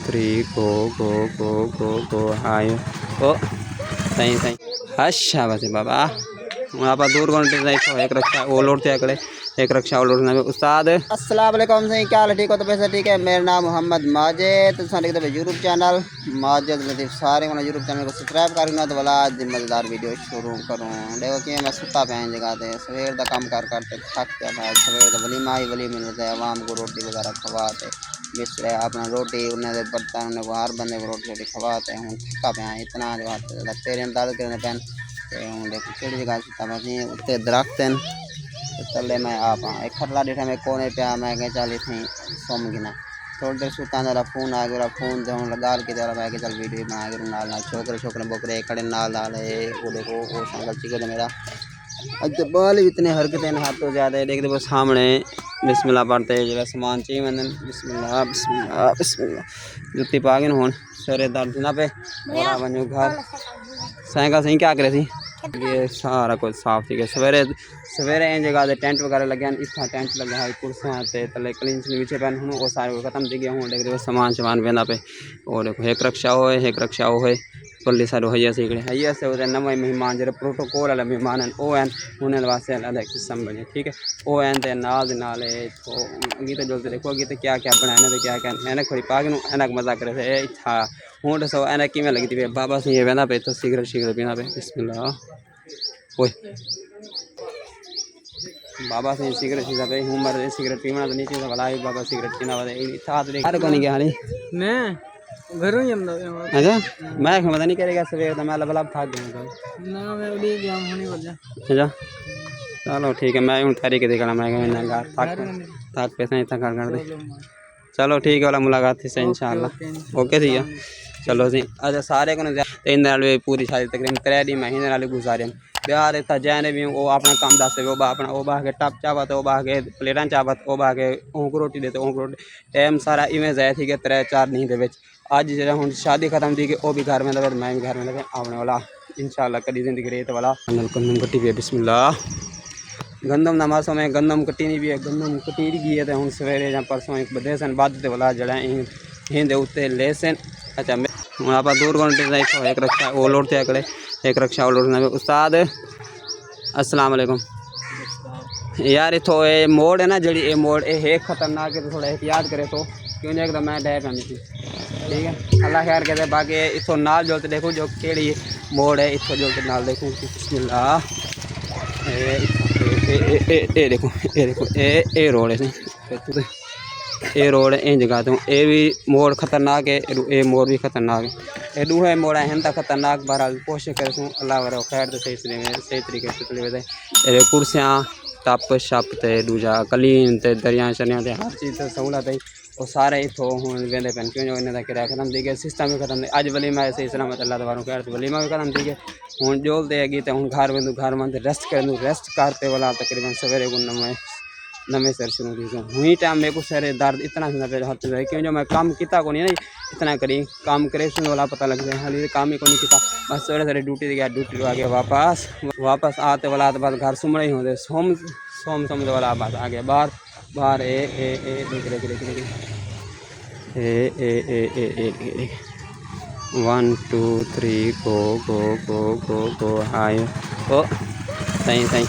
3 गो आयो ओ सही सही अच्छा बस बाबा हूँ आप दूर एक रक्षा वो लोड़ते अगले एक रक्षा वो लोड़ना उस्ताद अस्सलाम वालेकुम सही क्या हाल ठीक हो तो पैसा ठीक है। मेरा नाम मोहम्मद माजिद तो सारे तो यूट्यूब चैनल माजिद लतीफ़ सारे को यूट्यूब चैनल को सब्सक्राइब करना तो वाला आज मज़ेदार वीडियो शुरू करूँ। देखो कि मैं सुता पे जगह थे सवेर का काम कर करते थक गया मैं सवेर का वलीमा ही वली मिलते आवाम को रोटी वगैरह खवाते बिस्तर अपना रोटी उन्हें बर्तन उन्हें हर बंदे को रोटी रोटी खवाते हूँ थका पे इतना तेरे दर्द करने पैन हूँ देखो केड़ी जगह सुता मैं उत्ते दरख्त हैं चले मैं आप एक खतला डिठा मैं कोने पे मैं कह चल इतनी सुम गिना थोड़ी देर सुता जरा फोन आ गया फोन से हूँ लगा के जरा मैं चल वीडियो बना के नाल नाल छोकरे छोकरे बोकरे खड़े नाल नाल वो देखो वो संगल चिके मेरा अच्छा बाल इतने हरकतें हाथ तो ज़्यादा देखते वो सामने बिस्मिल्लाह पढ़ते जरा सामान चाहिए मैंने बिस्मिल्लाह बिस्मिल्लाह बिस्मिल्लाह जुत्ती पा गए हूँ सरे दर्द ना पे और बनो घर साइकिल सही क्या करे थी ये सारा कुछ साफ थी सवेरे सवेरे इन जगह से टेंट वगैरह लगे इतना टेंट लगे है कुर्सियाँ तले क्लीन पीछे पैन हूँ वो सारे खत्म थी गया हूँ देखो सामान सामान वेंदा पे और देखो एक रक्षा हो पल्ली सारो है से वो नवे मेहमान जो प्रोटोकॉल वाले मेहमान हैं वो हैं उन्हें वास्ते अलग किस्म बने ठीक है वो हैं तो नाल अगी तो जल्दी देखो अगी तो क्या क्या बनाने तो क्या क्या एने खोरी पाग एना मजा करे थे था हूँ दसो एने कि लगती पे बाबा से ये वेंदा पे तो सिगरेट सिगरेट पीना पे बिस्मिल्लाह ओए बाबा से सिगरेट पीना पे हूँ मर सिगरेट पीना तो नीचे भला बाबा सिगरेट पीना वाले था को नहीं गया मैं घरों ही अच्छा मैं पता नहीं करेगा सवेर तो मैं लब थक गया ना मैं उड़ी गया होने वाला अच्छा चलो ठीक है मैं हूँ तैयारी के देखना मैं थक पैसा इतना कर दे चलो ठीक है वाला मुलाकात थी से इंशाल्लाह ओके ठीक है चलो जी अच्छा सारे को तीन दिन पूरी सारी तकरीबन 3 दिन महीने गुजारे बिहार इतना जैन भी वो अपना काम दस वो अपना वो बह के टप चावत वो बह के प्लेटा चावत वो बह के ऊँक रोटी देते ऊँक रोटी टाइम सारा इवें जाए थी कि 3-4 दिन के अज जो हूँ शादी खत्म थी कि वो भी घर में लगे मैं भी घर में लगे आने वाला इंशाल्लाह कभी जिंदगी रेत वाला गंदम कट्टी भी है बिस्मिल्लाह गंदम ना मासों में गंदम कट्टी नहीं भी है गंदम कट्टी गई है तो हूँ सवेरे या परसों एक बदे सन बाद वाला जड़ा हिंदे उत्ते ले सन अच्छा हूँ आप दूर को एक रक्षा वो लोड़ते अगले एक रक्षा वो लोड़ना उस्ताद अस्सलाम वालेकुम यार इतो ये मोड़ है ना जी ये मोड़ ये खतरनाक है तो थोड़ा एहतियात करे तो क्यों नहीं एकदम मैं डह पैनी थी ठीक है अल्लाह खैर कहते बाकी इतों नाल जोलते देखो जो केड़ी मोड़ है इतों जोलते नाल देखो बिस्मिल्लाह ए देखो ए रोड है ये रोड इन जगह तो ये भी मोड़ खतरनाक है ये मोड़ भी खतरनाक है ये दूहे मोड़ हैं तो खतरनाक बहरहाल कोशिश करें अल्लाह वरो खैर तो सही तरीके से चले वे कुर्सियाँ टप छप तो दूजा कलीन तो दरिया शरिया हर चीज़ तो सहूलत है वो सारे इतों हूँ वेंदे पैन क्यों जो इन्हें किराया खत्म थी गया सिस्टम भी खत्म अज वलीमा सही सलामत अल्लाह तबारक खैर तो वलीमा भी खत्म थी गया हूँ जोलते हैगी तो हूँ घर वेंदू घर में रेस्ट करते वाला तकरीबन सवेरे को नवे सर शुरू थी हुई टाइम मेरे को सर दर्द इतना हाथ है क्यों जो मैं काम किया को नहीं इतना करी काम करे सुन वाला पता लग जाए हाली काम ही को नहीं किया बस सवेरे सवेरे ड्यूटी गया ड्यूटी आ गया वापस आते वाला तो बस घर सुमड़े ही होते सोम समझ वाला बस आ गया बाहर ए 1 2 3 गो आयो ओ सही सही